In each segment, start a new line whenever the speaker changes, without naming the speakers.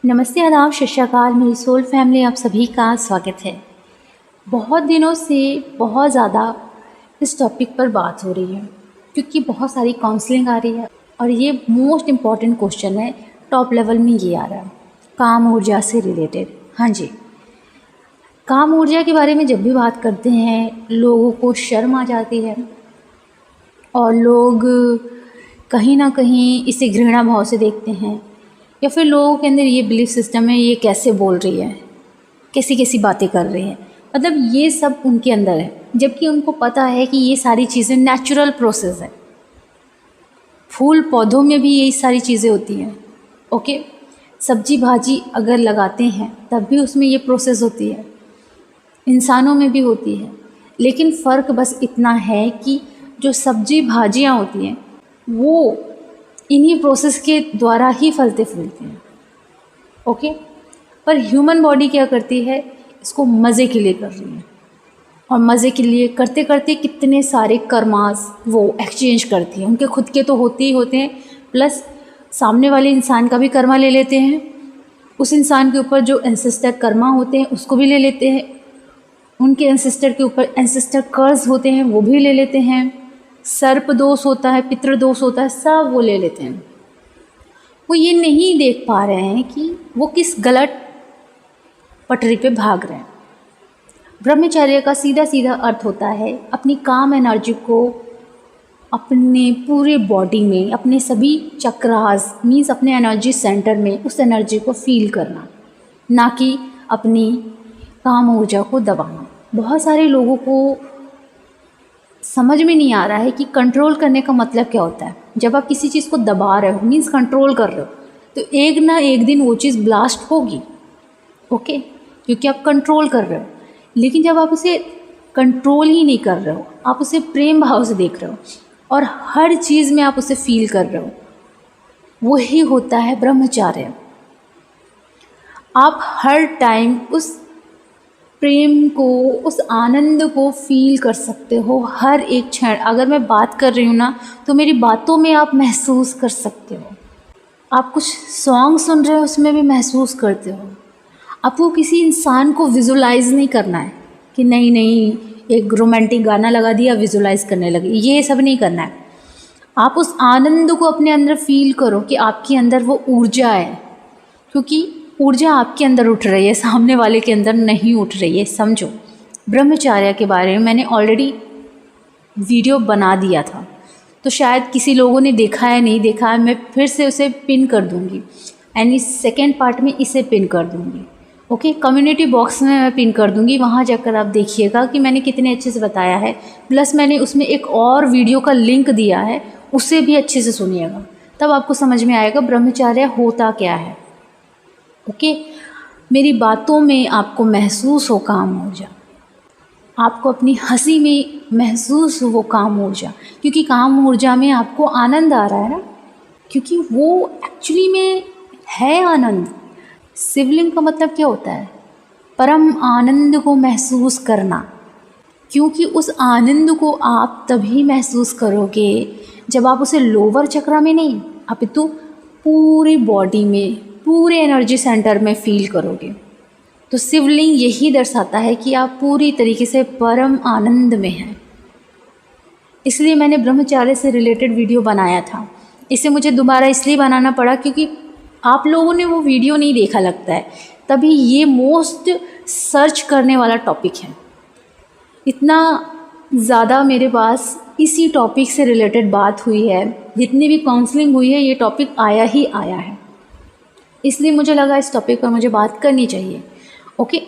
नमस्ते, आदाब, सत श्री अकाल। मेरी सोल फैमिली आप सभी का स्वागत है। बहुत दिनों से बहुत ज़्यादा इस टॉपिक पर बात हो रही है क्योंकि बहुत सारी काउंसलिंग आ रही है और ये मोस्ट इम्पॉर्टेंट क्वेश्चन है। टॉप लेवल में ये आ रहा है काम ऊर्जा से रिलेटेड। हाँ जी, काम ऊर्जा के बारे में जब भी बात करते हैं लोगों को शर्म आ जाती है और लोग कहीं ना कहीं इसे घृणा भाव से देखते हैं या फिर लोगों के अंदर ये बिलीफ सिस्टम है, ये कैसे बोल रही है, कैसी कैसी बातें कर रही है, मतलब ये सब उनके अंदर है, जबकि उनको पता है कि ये सारी चीज़ें नेचुरल प्रोसेस है। फूल पौधों में भी यही सारी चीज़ें होती हैं। ओके, सब्जी भाजी अगर लगाते हैं तब भी उसमें ये प्रोसेस होती है, इंसानों में भी होती है। लेकिन फ़र्क बस इतना है कि जो सब्जी भाजियाँ होती हैं वो इन्हीं प्रोसेस के द्वारा ही फलते फूलते हैं। ओके, पर ह्यूमन बॉडी क्या करती है, इसको मज़े के लिए कर रही है और मज़े के लिए करते करते कितने सारे कर्मास वो एक्सचेंज करती है। उनके खुद के तो होते ही होते हैं, प्लस सामने वाले इंसान का भी कर्मा ले लेते हैं। उस इंसान के ऊपर जो एंसेस्टर कर्मा होते हैं उसको भी ले लेते हैं, उनके एंसेस्टर के ऊपर एंसेस्टर कर्ज होते हैं वो भी ले लेते हैं, सर्प दोष होता है, पितृ दोष होता है, सब वो ले लेते हैं। वो ये नहीं देख पा रहे हैं कि वो किस गलत पटरी पे भाग रहे हैं। ब्रह्मचर्य का सीधा सीधा अर्थ होता है अपनी काम एनर्जी को अपने पूरे बॉडी में, अपने सभी चक्रास मीन्स अपने एनर्जी सेंटर में उस एनर्जी को फील करना, ना कि अपनी काम ऊर्जा को दबाना। बहुत सारे लोगों को समझ में नहीं आ रहा है कि कंट्रोल करने का मतलब क्या होता है। जब आप किसी चीज़ को दबा रहे हो मीन्स कंट्रोल कर रहे हो, तो एक ना एक दिन वो चीज़ ब्लास्ट होगी। ओके, क्योंकि आप कंट्रोल कर रहे हो। लेकिन जब आप उसे कंट्रोल ही नहीं कर रहे हो, आप उसे प्रेम भाव से देख रहे हो और हर चीज़ में आप उसे फील कर रहे हो, वही होता है ब्रह्मचर्य। आप हर टाइम उस प्रेम को, उस आनंद को फील कर सकते हो हर एक क्षण। अगर मैं बात कर रही हूँ ना तो मेरी बातों में आप महसूस कर सकते हो। आप कुछ सॉन्ग सुन रहे हो उसमें भी महसूस करते हो। आपको किसी इंसान को विजुलाइज नहीं करना है कि नहीं एक रोमांटिक गाना लगा दिया विजुलाइज करने लगे, ये सब नहीं करना है। आप उस आनंद को अपने अंदर फील करो कि आपके अंदर वो ऊर्जा है, क्योंकि ऊर्जा आपके अंदर उठ रही है, सामने वाले के अंदर नहीं उठ रही है। समझो, ब्रह्मचर्य के बारे में मैंने ऑलरेडी वीडियो बना दिया था, तो शायद किसी लोगों ने देखा है, नहीं देखा है, मैं फिर से उसे पिन कर दूंगी यानी सेकेंड पार्ट में इसे पिन कर दूंगी। ओके, कम्युनिटी बॉक्स में मैं पिन कर दूंगी, वहाँ जाकर आप देखिएगा कि मैंने कितने अच्छे से बताया है। प्लस मैंने उसमें एक और वीडियो का लिंक दिया है, उसे भी अच्छे से सुनिएगा, तब आपको समझ में आएगा ब्रह्मचर्य होता क्या है। ओके, मेरी बातों में आपको महसूस हो काम ऊर्जा, आपको अपनी हंसी में महसूस हो वो काम ऊर्जा, क्योंकि काम ऊर्जा में आपको आनंद आ रहा है ना, क्योंकि वो एक्चुअली में है आनंद। शिवलिंग का मतलब क्या होता है, परम आनंद को महसूस करना। क्योंकि उस आनंद को आप तभी महसूस करोगे जब आप उसे लोअर चक्रा में नहीं, अपितु पूरी बॉडी में, पूरे एनर्जी सेंटर में फील करोगे। तो शिवलिंग यही दर्शाता है कि आप पूरी तरीके से परम आनंद में हैं। इसलिए मैंने ब्रह्मचर्य से रिलेटेड वीडियो बनाया था। इसे मुझे दोबारा इसलिए बनाना पड़ा क्योंकि आप लोगों ने वो वीडियो नहीं देखा लगता है, तभी ये मोस्ट सर्च करने वाला टॉपिक है। इतना ज़्यादा मेरे पास इसी टॉपिक से रिलेटेड बात हुई है, जितनी भी काउंसलिंग हुई है ये टॉपिक आया ही आया है, इसलिए मुझे लगा इस टॉपिक पर मुझे बात करनी चाहिए। ओके,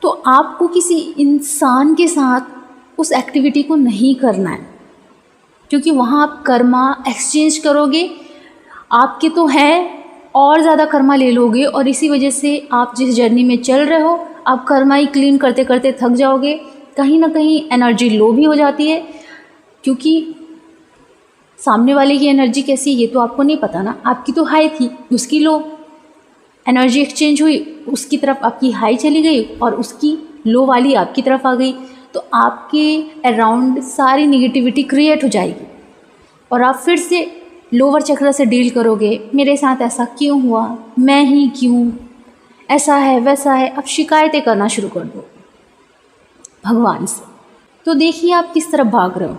तो आपको किसी इंसान के साथ उस एक्टिविटी को नहीं करना है, क्योंकि वहाँ आप कर्मा एक्सचेंज करोगे, आपके तो है और ज़्यादा कर्मा ले लोगे और इसी वजह से आप जिस जर्नी में चल रहे हो आप कर्मा ही क्लीन करते करते थक जाओगे। कहीं ना कहीं एनर्जी लो भी हो जाती है, क्योंकि सामने वाले की एनर्जी कैसी है ये तो आपको नहीं पता ना। आपकी तो हाई थी, उसकी लो, एनर्जी एक्सचेंज हुई, उसकी तरफ आपकी हाई चली गई और उसकी लो वाली आपकी तरफ आ गई, तो आपके अराउंड सारी निगेटिविटी क्रिएट हो जाएगी और आप फिर से लोअर चक्र से डील करोगे, मेरे साथ ऐसा क्यों हुआ, मैं ही क्यों, ऐसा है वैसा है, अब शिकायतें करना शुरू कर दो भगवान से। तो देखिए आप किस तरफ भाग रहे हो।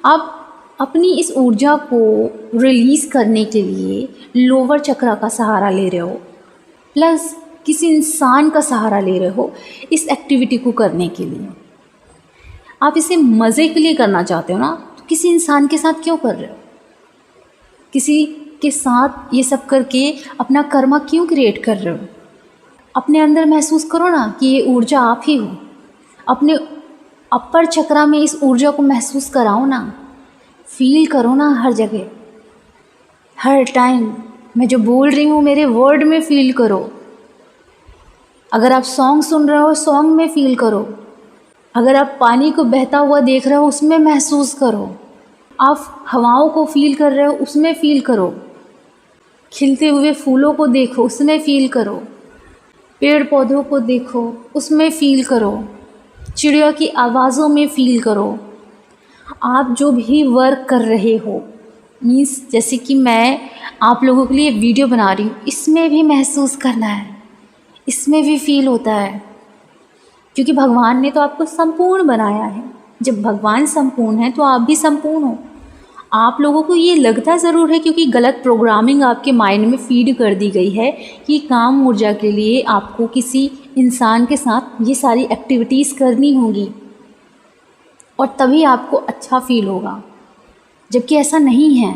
आप अपनी इस ऊर्जा को रिलीज़ करने के लिए लोअर चक्र का सहारा ले रहे हो, प्लस किसी इंसान का सहारा ले रहे हो इस एक्टिविटी को करने के लिए। आप इसे मज़े के लिए करना चाहते हो ना, तो किसी इंसान के साथ क्यों कर रहे हो, किसी के साथ ये सब करके अपना कर्मा क्यों क्रिएट कर रहे हो। अपने अंदर महसूस करो ना कि ये ऊर्जा आप ही हो। अपने अपर चक्रा में इस ऊर्जा को महसूस कराओ ना, फील करो ना हर जगह, हर टाइम। मैं जो बोल रही हूँ मेरे वर्ड में फील करो। अगर आप सॉन्ग सुन रहे हो, सॉन्ग में फील करो। अगर आप पानी को बहता हुआ देख रहे हो, उसमें महसूस करो। आप हवाओं को फील कर रहे हो, उसमें फील करो। खिलते हुए फूलों को देखो, उसमें फील करो। पेड़ पौधों को देखो, उसमें फील करो। चिड़िया की आवाज़ों में फील करो। आप जो भी वर्क कर रहे हो, मीन्स जैसे कि मैं आप लोगों के लिए वीडियो बना रही हूँ, इसमें भी महसूस करना है, इसमें भी फील होता है, क्योंकि भगवान ने तो आपको संपूर्ण बनाया है। जब भगवान संपूर्ण है तो आप भी संपूर्ण हो। आप लोगों को ये लगता ज़रूर है क्योंकि गलत प्रोग्रामिंग आपके माइंड में फीड कर दी गई है कि काम ऊर्जा के लिए आपको किसी इंसान के साथ ये सारी एक्टिविटीज़ करनी होगी और तभी आपको अच्छा फील होगा, जबकि ऐसा नहीं है।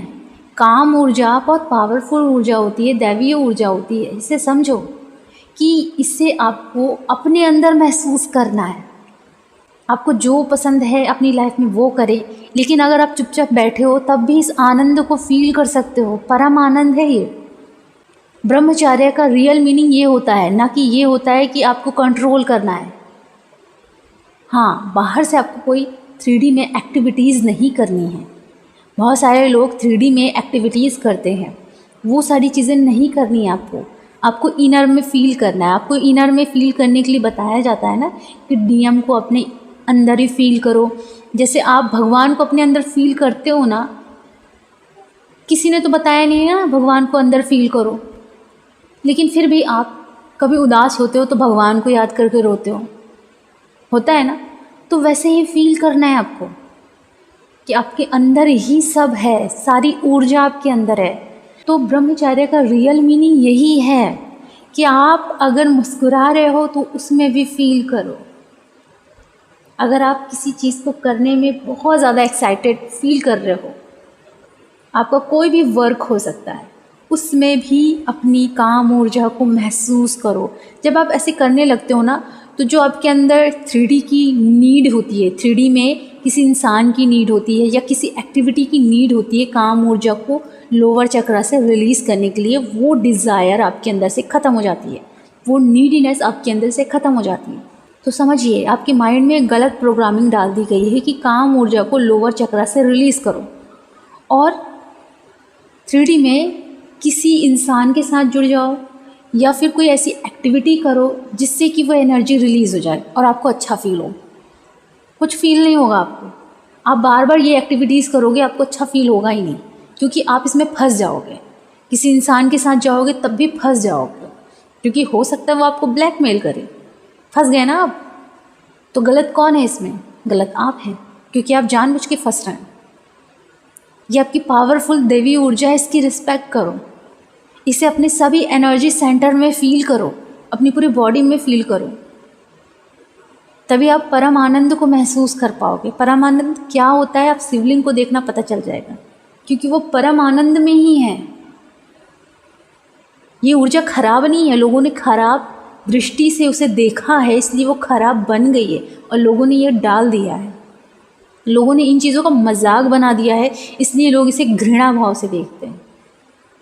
काम ऊर्जा बहुत पावरफुल ऊर्जा होती है, दैवीय ऊर्जा होती है। इसे समझो कि इससे आपको अपने अंदर महसूस करना है। आपको जो पसंद है अपनी लाइफ में वो करें, लेकिन अगर आप चुपचाप बैठे हो तब भी इस आनंद को फील कर सकते हो। परम आनंद है ये। ब्रह्मचर्य का रियल मीनिंग ये होता है, ना कि ये होता है कि आपको कंट्रोल करना है। हाँ, बाहर से आपको कोई 3D में एक्टिविटीज़ नहीं करनी है। बहुत सारे लोग 3D में एक्टिविटीज़ करते हैं, वो सारी चीज़ें नहीं करनी है आपको। आपको इनर में फ़ील करना है। आपको इनर में फ़ील करने के लिए बताया जाता है ना कि डीएम को अपने अंदर ही फील करो। जैसे आप भगवान को अपने अंदर फील करते हो ना, किसी ने तो बताया नहीं है ना भगवान को अंदर फील करो, लेकिन फिर भी आप कभी उदास होते हो तो भगवान को याद करके रोते हो, होता है ना। तो वैसे ही फील करना है आपको कि आपके अंदर ही सब है, सारी ऊर्जा आपके अंदर है। तो ब्रह्मचर्य का रियल मीनिंग यही है कि आप अगर मुस्कुरा रहे हो तो उसमें भी फील करो। अगर आप किसी चीज़ को करने में बहुत ज़्यादा एक्साइटेड फील कर रहे हो, आपका कोई भी वर्क हो सकता है, उसमें भी अपनी काम ऊर्जा को महसूस करो। जब आप ऐसे करने लगते हो ना, तो जो आपके अंदर 3D की नीड होती है, 3D में किसी इंसान की नीड होती है या किसी एक्टिविटी की नीड होती है काम ऊर्जा को लोअर चक्र से रिलीज़ करने के लिए, वो डिज़ायर आपके अंदर से ख़त्म हो जाती है, वो नीडीनेस आपके अंदर से ख़त्म हो जाती है। तो समझिए आपके माइंड में गलत प्रोग्रामिंग डाल दी गई है कि काम ऊर्जा को लोअर चक्र से रिलीज़ करो और 3D में किसी इंसान के साथ जुड़ जाओ या फिर कोई ऐसी एक्टिविटी करो जिससे कि वो एनर्जी रिलीज़ हो जाए और आपको अच्छा फील हो। कुछ फील नहीं होगा आपको। आप बार बार ये एक्टिविटीज़ करोगे, आपको अच्छा फील होगा ही नहीं, क्योंकि आप इसमें फंस जाओगे। किसी इंसान के साथ जाओगे तब भी फंस जाओगे, क्योंकि हो सकता है वो आपको ब्लैकमेल करे। फंस गए ना आप। तो गलत कौन है इसमें? गलत आप हैं, क्योंकि आप जानबूझ के फंस रहे हैं। ये आपकी पावरफुल देवी ऊर्जा है, इसकी रिस्पेक्ट करो। इसे अपने सभी एनर्जी सेंटर में फील करो, अपनी पूरी बॉडी में फील करो, तभी आप परम आनंद को महसूस कर पाओगे। परम आनंद क्या होता है, आप शिवलिंग को देखना पता चल जाएगा, क्योंकि वो परम आनंद में ही है। ये ऊर्जा खराब नहीं है, लोगों ने खराब दृष्टि से उसे देखा है, इसलिए वो खराब बन गई है और लोगों ने ये डाल दिया है। लोगों ने इन चीज़ों का मजाक बना दिया है, इसलिए लोग इसे घृणा भाव से देखते हैं।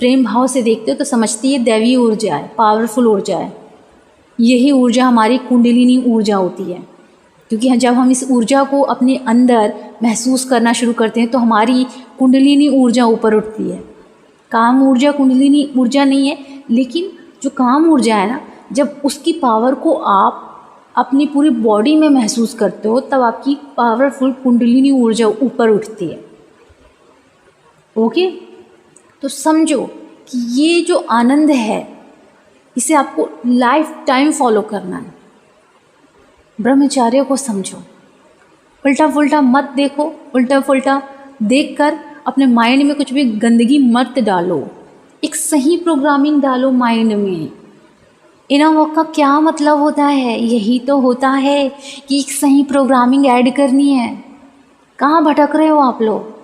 प्रेम भाव से देखते हो तो समझती है दैवीय ऊर्जा है, पावरफुल ऊर्जा है। यही ऊर्जा हमारी कुंडलिनी ऊर्जा होती है, क्योंकि जब हम इस ऊर्जा को अपने अंदर महसूस करना शुरू करते हैं तो हमारी कुंडलिनी ऊर्जा ऊपर उठती है। काम ऊर्जा कुंडलिनी ऊर्जा नहीं है, लेकिन जो काम ऊर्जा है ना, जब उसकी पावर को आप अपनी पूरी बॉडी में महसूस करते हो तब आपकी पावरफुल कुंडलिनी ऊर्जा ऊपर उठती है। ओके, तो समझो कि ये जो आनंद है इसे आपको लाइफ टाइम फॉलो करना है। ब्रह्मचर्य को समझो, उल्टा पुल्टा मत देखो, उल्टा पुल्टा देखकर अपने माइंड में कुछ भी गंदगी मत डालो। एक सही प्रोग्रामिंग डालो माइंड में। इनर वर्क का क्या मतलब होता है? यही तो होता है कि एक सही प्रोग्रामिंग ऐड करनी है। कहाँ भटक रहे हो आप लोग?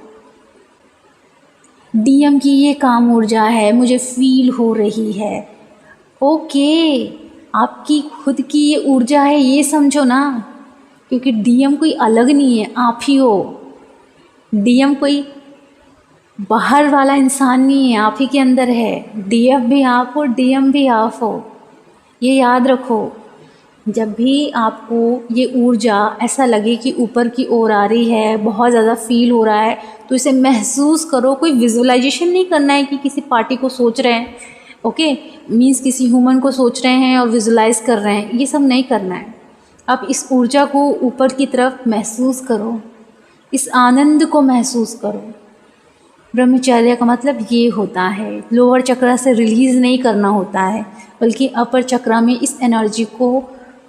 डीएम की ये काम ऊर्जा है, मुझे फील हो रही है। ओके, आपकी खुद की ये ऊर्जा है, ये समझो ना, क्योंकि डीएम कोई अलग नहीं है, आप ही हो। डीएम कोई बाहर वाला इंसान नहीं है, आप ही के अंदर है। डीएफ भी आप हो, डीएम भी आप हो। ये याद रखो। जब भी आपको ये ऊर्जा ऐसा लगे कि ऊपर की ओर आ रही है, बहुत ज़्यादा फील हो रहा है, तो इसे महसूस करो। कोई विजुअलाइजेशन नहीं करना है कि किसी पार्टी को सोच रहे हैं, ओके, मीन्स किसी ह्यूमन को सोच रहे हैं और विजुअलाइज कर रहे हैं, ये सब नहीं करना है। आप इस ऊर्जा को ऊपर की तरफ महसूस करो, इस आनंद को महसूस करो। ब्रह्मचर्य का मतलब ये होता है, लोअर चक्रा से रिलीज़ नहीं करना होता है, बल्कि अपर चक्रा में इस एनर्जी को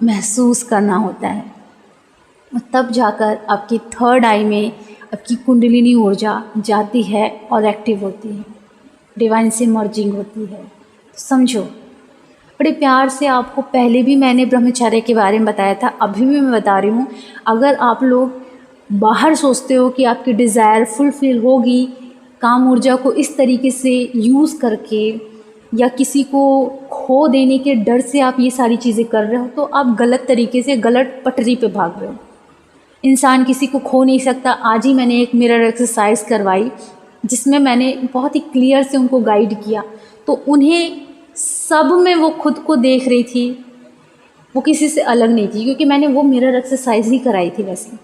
महसूस करना होता है। तब जाकर आपकी थर्ड आई में आपकी कुंडलिनी ऊर्जा जाती है और एक्टिव होती है, डिवाइन से मर्जिंग होती है। समझो, बड़े प्यार से आपको पहले भी मैंने ब्रह्मचर्य के बारे में बताया था, अभी भी मैं बता रही हूँ। अगर आप लोग बाहर सोचते हो कि आपकी डिज़ायर फुलफिल होगी काम ऊर्जा को इस तरीके से यूज़ करके, या किसी को खो देने के डर से आप ये सारी चीज़ें कर रहे हो, तो आप गलत तरीके से गलत पटरी पे भाग रहे हो। इंसान किसी को खो नहीं सकता। आज ही मैंने एक मिरर एक्सरसाइज करवाई जिसमें मैंने बहुत ही क्लियर से उनको गाइड किया, तो उन्हें सब में वो खुद को देख रही थी, वो किसी से अलग नहीं थी, क्योंकि मैंने वो मिरर एक्सरसाइज ही कराई थी वैसे।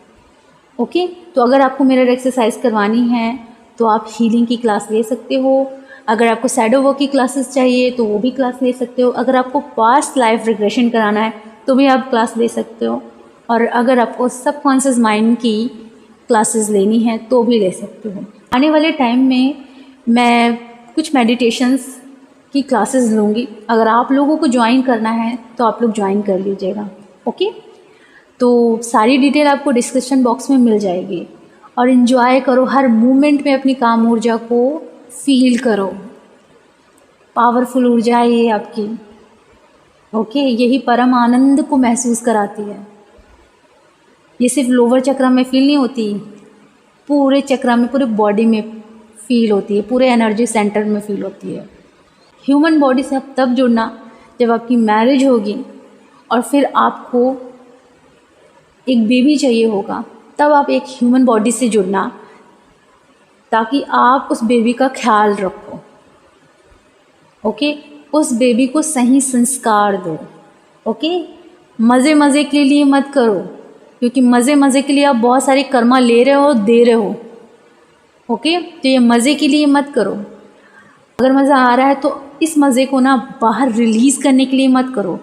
ओके, तो अगर आपको मिरर एक्सरसाइज करवानी है तो आप हीलिंग की क्लास ले सकते हो। अगर आपको शैडो वर्क की क्लासेस चाहिए तो वो भी क्लास ले सकते हो। अगर आपको पास्ट लाइफ रिग्रेशन कराना है तो भी आप क्लास ले सकते हो। और अगर आपको सबकॉन्शियस माइंड की क्लासेस लेनी है तो भी ले सकते हो। आने वाले टाइम में मैं कुछ मेडिटेशंस की क्लासेस लूँगी। अगर आप लोगों को ज्वाइन करना है तो आप लोग ज्वाइन कर लीजिएगा। ओके, तो सारी डिटेल आपको डिस्क्रिप्शन बॉक्स में मिल जाएगी। और इन्जॉय करो, हर मोमेंट में अपनी काम ऊर्जा को फील करो। पावरफुल ऊर्जा है ये आपकी। ओके, यही परम आनंद को महसूस कराती है। ये सिर्फ लोअर चक्र में फील नहीं होती, पूरे चक्र में, पूरे बॉडी में फील होती है, पूरे एनर्जी सेंटर में फील होती है। ह्यूमन बॉडी से आप तब जुड़ना जब आपकी मैरिज होगी और फिर आपको एक बेबी चाहिए होगा, तब आप एक ह्यूमन बॉडी से जुड़ना ताकि आप उस बेबी का ख्याल रखो। ओके, उस बेबी को सही संस्कार दो। ओके, मज़े मज़े के लिए मत करो, क्योंकि मज़े मज़े के लिए आप बहुत सारे कर्मा ले रहे हो, दे रहे हो। ओके, तो ये मज़े के लिए मत करो। अगर मज़ा आ रहा है तो इस मज़े को ना बाहर रिलीज़ करने के लिए मत करो,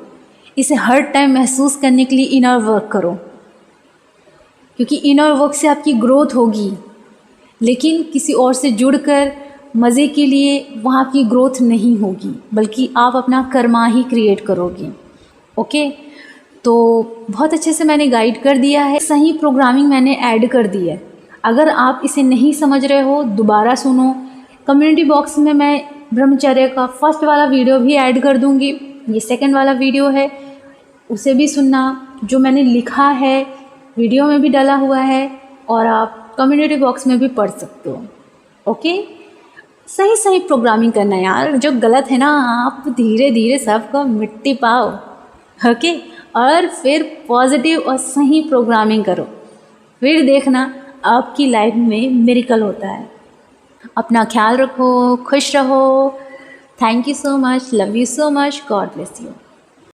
इसे हर टाइम महसूस करने के लिए इनर वर्क करो, क्योंकि इनर वर्क से आपकी ग्रोथ होगी। लेकिन किसी और से जुड़कर मज़े के लिए वहाँ की ग्रोथ नहीं होगी, बल्कि आप अपना कर्मा ही क्रिएट करोगे। ओके, तो बहुत अच्छे से मैंने गाइड कर दिया है, सही प्रोग्रामिंग मैंने ऐड कर दी है। अगर आप इसे नहीं समझ रहे हो, दोबारा सुनो। कम्युनिटी बॉक्स में मैं ब्रह्मचर्य का फर्स्ट वाला वीडियो भी ऐड कर दूँगी, ये सेकंड वाला वीडियो है, उसे भी सुनना। जो मैंने लिखा है वीडियो में भी डाला हुआ है और आप कम्युनिटी बॉक्स में भी पढ़ सकते हो। ओके, सही सही प्रोग्रामिंग करना यार, जो गलत है ना आप धीरे धीरे सबको मिट्टी पाओ। ओके, और फिर पॉजिटिव और सही प्रोग्रामिंग करो, फिर देखना आपकी लाइफ में मिरेकल होता है। अपना ख्याल रखो, खुश रहो। Thank you so much, love you so much, God bless you.